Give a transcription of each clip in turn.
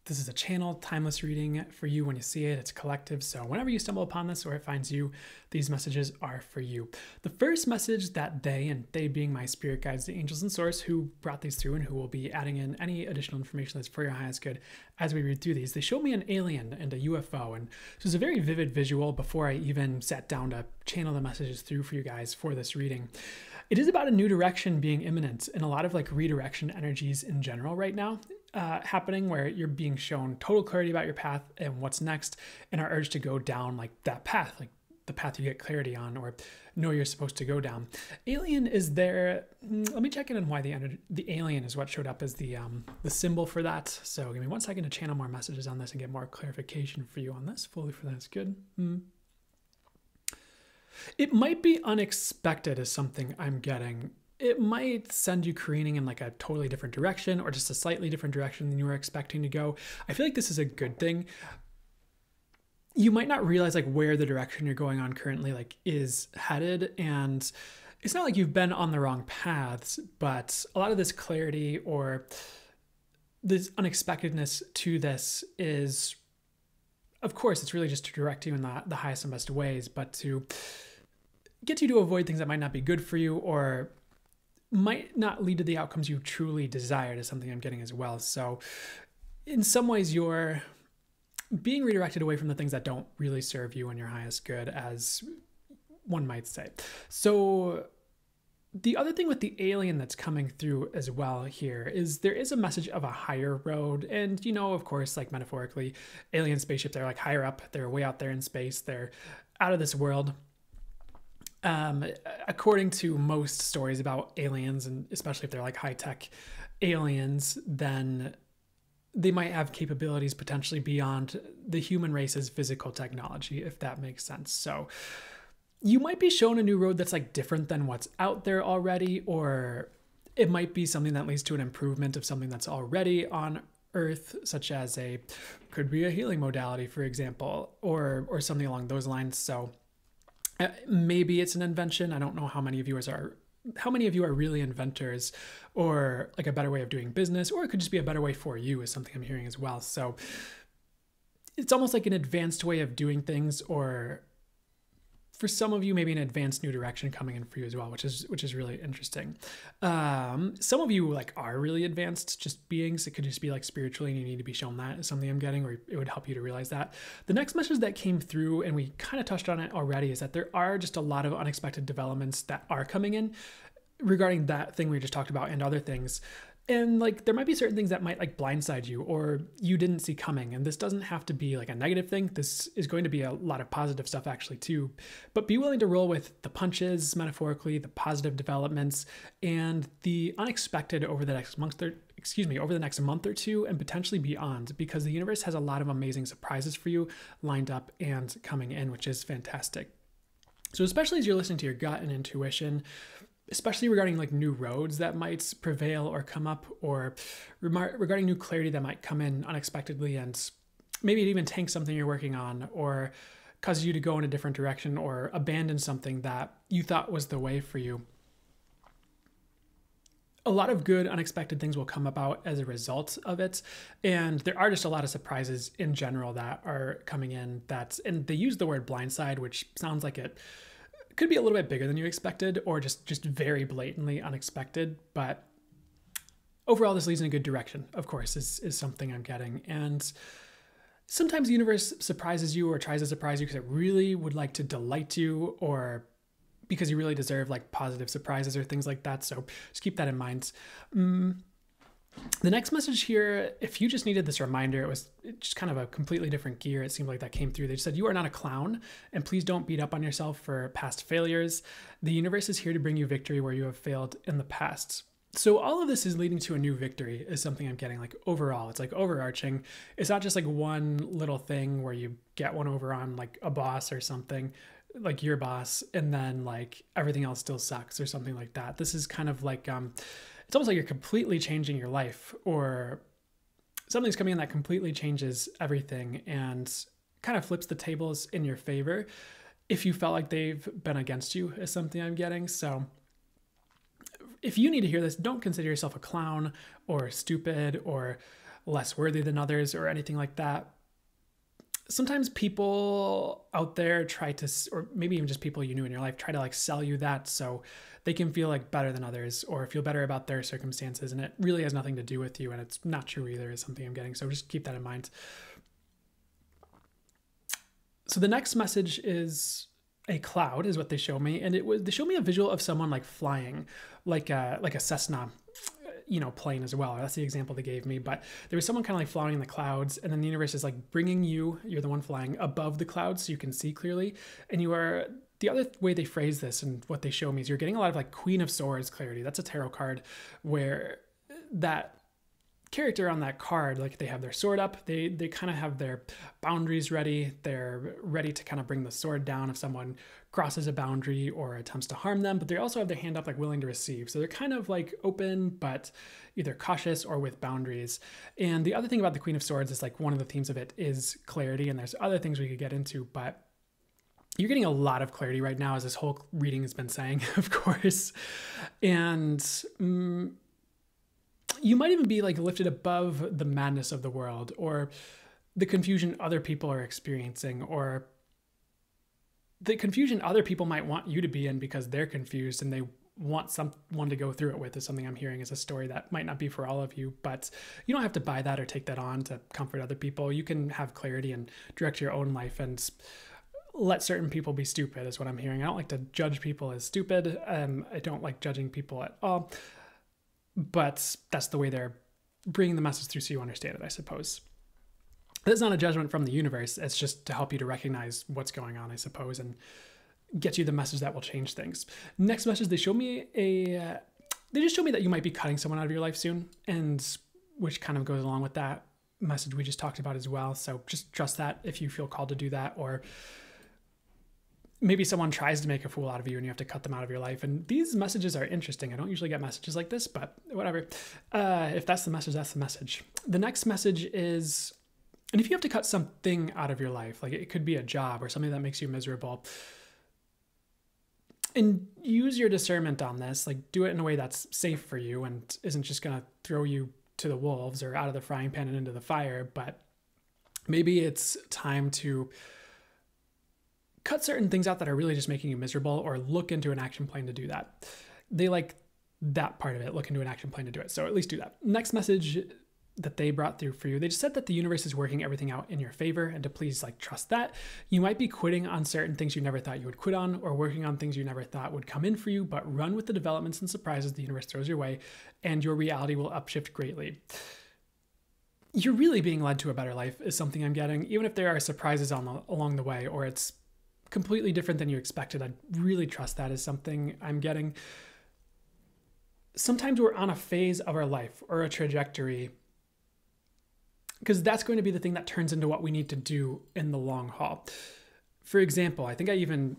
This is a channel, timeless reading for you when you see it. It's collective. So whenever you stumble upon this or it finds you, these messages are for you. The first message that they being my spirit guides, the angels and source who brought these through and who will be adding in any additional information that's for your highest good as we read through these, they showed me an alien and a UFO. And so it's a very vivid visual before I even sat down to channel the messages through for you guys for this reading. It is about a new direction being imminent and a lot of like redirection energies in general right now happening, where you're being shown total clarity about your path and what's next, and our urge to go down like that path, like the path you get clarity on or know you're supposed to go down. Alien is there. Let me check in on why the alien is what showed up as the symbol for that. So give me 1 second to channel more messages on this and get more clarification for you on this. Fully for that's good. It might be unexpected is something I'm getting. It might send you careening in like a totally different direction or just a slightly different direction than you were expecting to go. I feel like this is a good thing. You might not realize like where the direction you're going on currently like is headed, and it's not like you've been on the wrong paths, but a lot of this clarity or this unexpectedness to this is, of course, it's really just to direct you in the highest and best ways, but to get you to avoid things that might not be good for you or might not lead to the outcomes you truly desired is something I'm getting as well. So in some ways, you're being redirected away from the things that don't really serve you and your highest good, as one might say. So the other thing with the alien that's coming through as well here is there is a message of a higher road. And, you know, of course, like metaphorically, alien spaceships are like higher up. They're way out there in space. They're out of this world. According to most stories about aliens, and especially if they're like high-tech aliens, then they might have capabilities potentially beyond the human race's physical technology, if that makes sense. So you might be shown a new road that's like different than what's out there already, or it might be something that leads to an improvement of something that's already on Earth, such as could be a healing modality, for example, or something along those lines. So maybe it's an invention. I don't know how many of you are really inventors, or like a better way of doing business, or it could just be a better way for you is something I'm hearing as well. So it's almost like an advanced way of doing things, or for some of you, maybe an advanced new direction coming in for you as well, which is really interesting. Some of you like are really advanced just beings. It could just be like spiritually, and you need to be shown that is something I'm getting, or it would help you to realize that. The next message that came through, and we kind of touched on it already, is that there are just a lot of unexpected developments that are coming in regarding that thing we just talked about and other things. And like, there might be certain things that might like blindside you or you didn't see coming. And this doesn't have to be like a negative thing. This is going to be a lot of positive stuff actually too, but be willing to roll with the punches, metaphorically, the positive developments and the unexpected over the next month or two and potentially beyond, because the universe has a lot of amazing surprises for you lined up and coming in, which is fantastic. So especially as you're listening to your gut and intuition, especially regarding like new roads that might prevail or come up, or regarding new clarity that might come in unexpectedly, and maybe it even tanks something you're working on or causes you to go in a different direction or abandon something that you thought was the way for you. A lot of good unexpected things will come about as a result of it. And there are just a lot of surprises in general that are coming in, and they use the word blindside, which sounds like it could be a little bit bigger than you expected, or just very blatantly unexpected. But overall, this leads in a good direction, of course, is something I'm getting. And sometimes the universe surprises you or tries to surprise you because it really would like to delight you, or because you really deserve like positive surprises or things like that. So just keep that in mind. The next message here, if you just needed this reminder, it was just kind of a completely different gear. It seemed like that came through. They just said, you are not a clown, and please don't beat up on yourself for past failures. The universe is here to bring you victory where you have failed in the past. So all of this is leading to a new victory is something I'm getting. Like overall, it's like overarching. It's not just like one little thing where you get one over on like a boss or something, like your boss, and then like everything else still sucks or something like that. This is kind of like, it's almost like you're completely changing your life, or something's coming in that completely changes everything and kind of flips the tables in your favor if you felt like they've been against you is something I'm getting. So if you need to hear this, don't consider yourself a clown or stupid or less worthy than others or anything like that. Sometimes people out there try to, or maybe even just people you knew in your life, try to like sell you that so they can feel like better than others or feel better about their circumstances. And it really has nothing to do with you. And it's not true either, is something I'm getting. So just keep that in mind. So the next message is a cloud, is what they show me. And they show me a visual of someone like flying, like a Cessna, plane as well. That's the example they gave me. But there was someone kind of like flying in the clouds, and then the universe is like bringing you're the one flying above the clouds so you can see clearly. And the other way they phrase this and what they show me is you're getting a lot of like Queen of Swords clarity. That's a tarot card where that character on that card, like they have their sword up, they kind of have their boundaries ready. They're ready to kind of bring the sword down if someone crosses a boundary or attempts to harm them, but they also have their hand up like willing to receive. So they're kind of like open, but either cautious or with boundaries. And the other thing about the Queen of Swords is like one of the themes of it is clarity, and there's other things we could get into, but you're getting a lot of clarity right now, as this whole reading has been saying, of course. And you might even be like lifted above the madness of the world or the confusion other people are experiencing, or the confusion other people might want you to be in because they're confused and they want someone to go through it with, is something I'm hearing, is a story that might not be for all of you, but you don't have to buy that or take that on to comfort other people. You can have clarity and direct your own life and let certain people be stupid, is what I'm hearing. I don't like to judge people as stupid. I don't like judging people at all. But that's the way they're bringing the message through so you understand it, I suppose. That's not a judgment from the universe. It's just to help you to recognize what's going on, I suppose, and get you the message that will change things. Next message, they show me they just show me that you might be cutting someone out of your life soon, and which kind of goes along with that message we just talked about as well. So just trust that if you feel called to do that, or maybe someone tries to make a fool out of you and you have to cut them out of your life. And these messages are interesting. I don't usually get messages like this, but whatever. If that's the message, that's the message. The next message is, and if you have to cut something out of your life, like it could be a job or something that makes you miserable, and use your discernment on this, like do it in a way that's safe for you and isn't just going to throw you to the wolves or out of the frying pan and into the fire. But maybe it's time to cut certain things out that are really just making you miserable, or look into an action plan to do that. They like that part of it, look into an action plan to do it. So at least do that. Next message that they brought through for you, they just said that the universe is working everything out in your favor, and to please like trust that. You might be quitting on certain things you never thought you would quit on, or working on things you never thought would come in for you, but run with the developments and surprises the universe throws your way, and your reality will upshift greatly. You're really being led to a better life is something I'm getting, even if there are surprises along the way, or it's completely different than you expected. I'd really trust that is something I'm getting. Sometimes we're on a phase of our life or a trajectory, because that's going to be the thing that turns into what we need to do in the long haul. For example, I think I even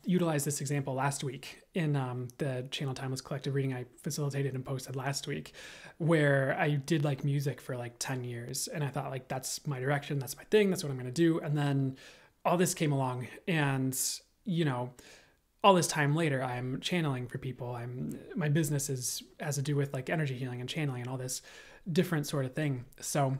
utilized this example last week in the Channel Timeless Collective reading I facilitated and posted last week, where I did like music for like 10 years. And I thought like, that's my direction, that's my thing, that's what I'm going to do. And then all this came along, and, all this time later, I'm channeling for people. My business has to do with like energy healing and channeling and all this different sort of thing. So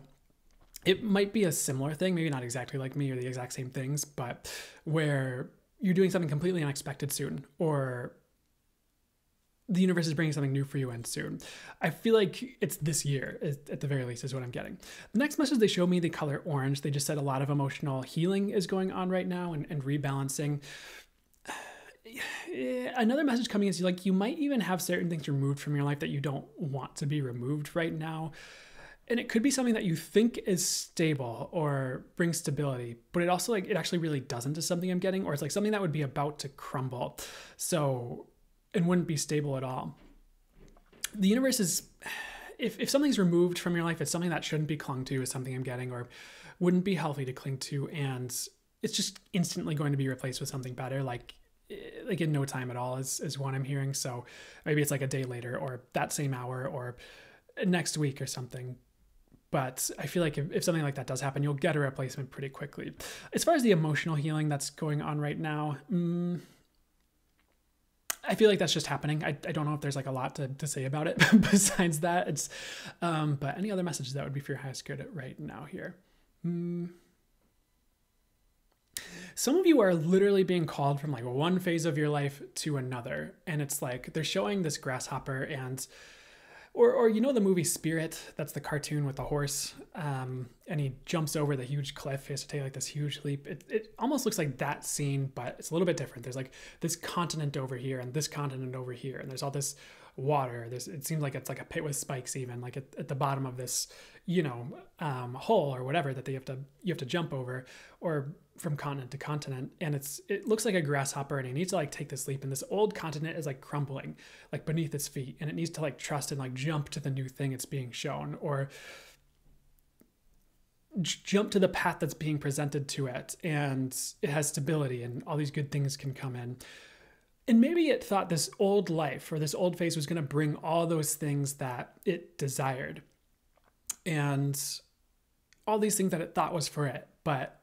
it might be a similar thing, maybe not exactly like me or the exact same things, but where you're doing something completely unexpected soon, or the universe is bringing something new for you in soon. I feel like it's this year, at the very least, is what I'm getting. The next message they show me, the color orange. They just said a lot of emotional healing is going on right now, and rebalancing. Another message coming is like, you might even have certain things removed from your life that you don't want to be removed right now. And it could be something that you think is stable or brings stability, but it also it actually really doesn't, is something I'm getting, or it's like something that would be about to crumble. So, and wouldn't be stable at all. The universe is, if something's removed from your life, it's something that shouldn't be clung to, is something I'm getting, or wouldn't be healthy to cling to. And it's just instantly going to be replaced with something better, like in no time at all is what I'm hearing. So maybe it's like a day later, or that same hour, or next week or something. But I feel like if something like that does happen, you'll get a replacement pretty quickly. As far as the emotional healing that's going on right now, I feel like that's just happening. I don't know if there's like a lot to say about it besides that. It's, but any other messages that would be for your highest good right now here? Some of you are literally being called from like one phase of your life to another. And it's like, they're showing this grasshopper and, or you know the movie Spirit, that's the cartoon with the horse, and he jumps over the huge cliff. He has to take like this huge leap. It almost looks like that scene, but it's a little bit different. There's like this continent over here and this continent over here, and there's all this water. It seems like it's like a pit with spikes, even like at the bottom of this, you know, hole or whatever that you have to jump over, or from continent to continent. And it looks like a grasshopper, and he needs to like take this leap, and this old continent is like crumbling like beneath its feet, and it needs to like trust and like jump to the new thing it's being shown, or jump to the path that's being presented to it, and it has stability and all these good things can come in. And maybe it thought this old life or this old phase was going to bring all those things that it desired and all these things that it thought was for it, but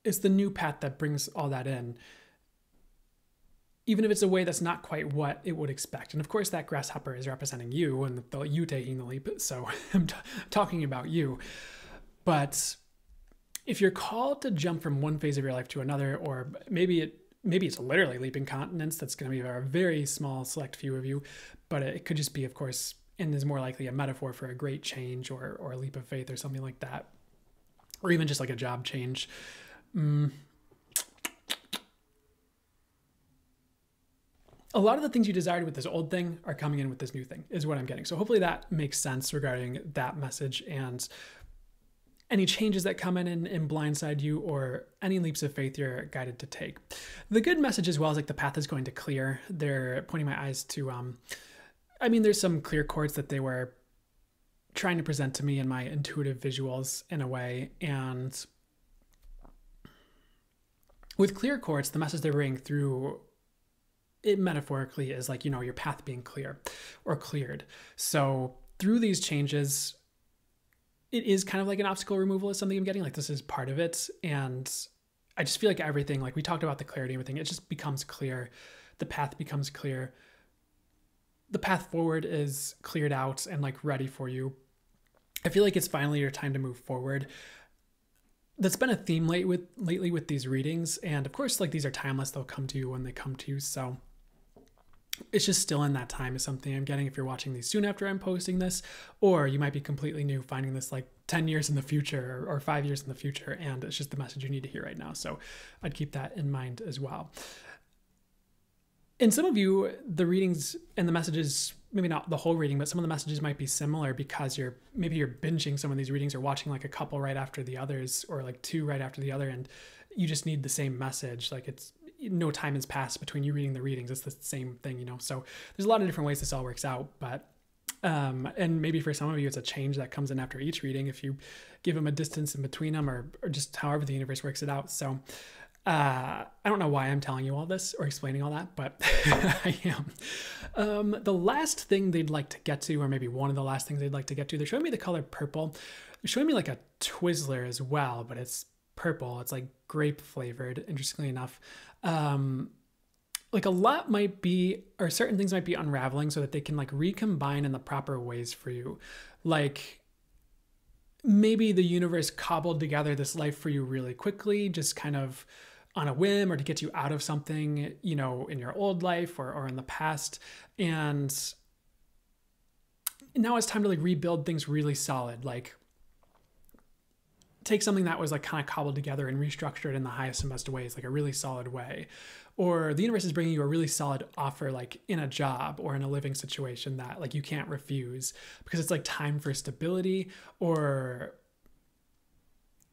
it's the new path that brings all that in, even if it's a way that's not quite what it would expect. And of course that grasshopper is representing you and you taking the leap. So I'm talking about you. But if you're called to jump from one phase of your life to another, or maybe it's literally leaping continents, that's going to be a very small select few of you, but it could just be, of course, and is more likely a metaphor for a great change or a leap of faith or something like that, or even just like a job change. A lot of the things you desired with this old thing are coming in with this new thing, is what I'm getting. So hopefully that makes sense regarding that message, and any changes that come in and blindside you, or any leaps of faith you're guided to take. The good message as well is like the path is going to clear. They're pointing my eyes to, I mean, there's some clear chords that they were trying to present to me in my intuitive visuals in a way. And with clear chords, the message they're bringing through it metaphorically is like, you know, your path being clear or cleared. So through these changes, it is kind of like an obstacle removal is something I'm getting. Like this is part of it. And I just feel like everything, like we talked about the clarity and everything, it just becomes clear. The path becomes clear. The path forward is cleared out and like ready for you. I feel like it's finally your time to move forward. That's been a theme lately with these readings. And of course, like these are timeless. They'll come to you when they come to you. So it's just still in that time is something I'm getting if you're watching these soon after I'm posting this, or you might be completely new finding this like 10 years in the future or 5 years in the future. And it's just the message you need to hear right now. So I'd keep that in mind as well. In some of you, the readings and the messages, maybe not the whole reading, but some of the messages might be similar because maybe you're binging some of these readings or watching like a couple right after the others, or like two right after the other. And you just need the same message. Like it's no time has passed between you reading the readings. It's the same thing, you know? So there's a lot of different ways this all works out, but, and maybe for some of you, it's a change that comes in after each reading, if you give them a distance in between them, or just however the universe works it out. So, I don't know why I'm telling you all this or explaining all that, but I am. The last thing they'd like to get to, or maybe one of the last things they'd like to get to, they're showing me the color purple. They're showing me like a Twizzler as well, but it's purple. It's like grape flavored, interestingly enough. Like a lot might be, or certain things might be unraveling so that they can like recombine in the proper ways for you. Like maybe the universe cobbled together this life for you really quickly, just kind of on a whim, or to get you out of something, you know, in your old life or in the past. And now it's time to like rebuild things really solid. Like take something that was like kind of cobbled together and restructure it in the highest and best ways, like a really solid way. Or the universe is bringing you a really solid offer, like in a job or in a living situation that like you can't refuse, because it's like time for stability, or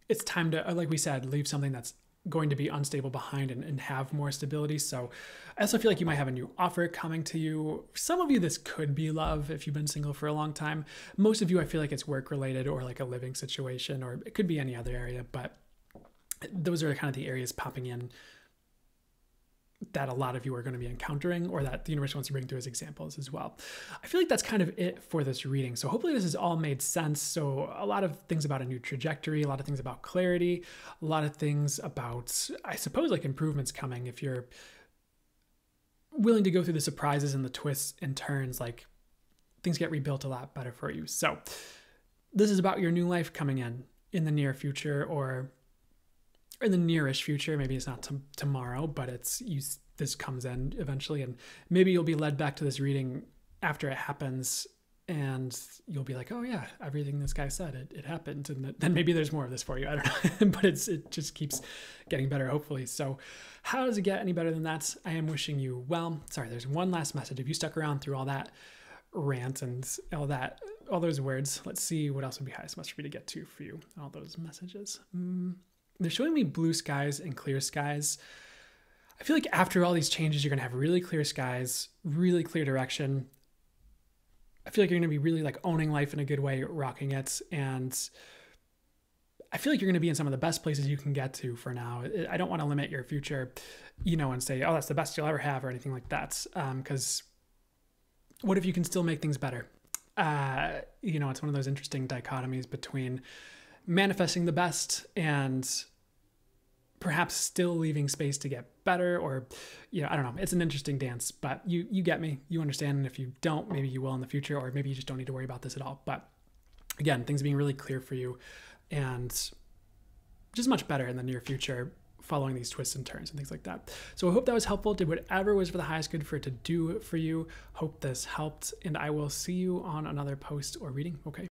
it's time to, like we said, leave something that's going to be unstable behind and have more stability. So I also feel like you might have a new offer coming to you. Some of you, this could be love if you've been single for a long time. Most of you, I feel like it's work related or like a living situation, or it could be any other area, but those are kind of the areas popping in that a lot of you are going to be encountering, or that the universe wants to bring through as examples as well. I feel like that's kind of it for this reading. So hopefully this has all made sense. So a lot of things about a new trajectory, a lot of things about clarity, a lot of things about, I suppose, like improvements coming if you're willing to go through the surprises and the twists and turns, like things get rebuilt a lot better for you. So this is about your new life coming in the near future, or in the nearish future. Maybe it's not tomorrow, but this comes in eventually, and maybe you'll be led back to this reading after it happens, and you'll be like, oh yeah, everything this guy said, it happened. And then maybe there's more of this for you. I don't know, but it just keeps getting better, hopefully. So how does it get any better than that? I am wishing you well. Sorry, there's one last message. If you stuck around through all that rant and all those words, let's see what else would be highest must for me to get to for you. All those messages. They're showing me blue skies and clear skies. I feel like after all these changes, you're going to have really clear skies, really clear direction. I feel like you're going to be really like owning life in a good way, rocking it. And I feel like you're going to be in some of the best places you can get to for now. I don't want to limit your future, and say, oh, that's the best you'll ever have or anything like that. Because what if you can still make things better? It's one of those interesting dichotomies between manifesting the best and perhaps still leaving space to get better, or, I don't know. It's an interesting dance, but you get me, you understand. And if you don't, maybe you will in the future, or maybe you just don't need to worry about this at all. But again, things being really clear for you and just much better in the near future, following these twists and turns and things like that. So I hope that was helpful. Did whatever was for the highest good for it to do for you. Hope this helped, and I will see you on another post or reading. Okay.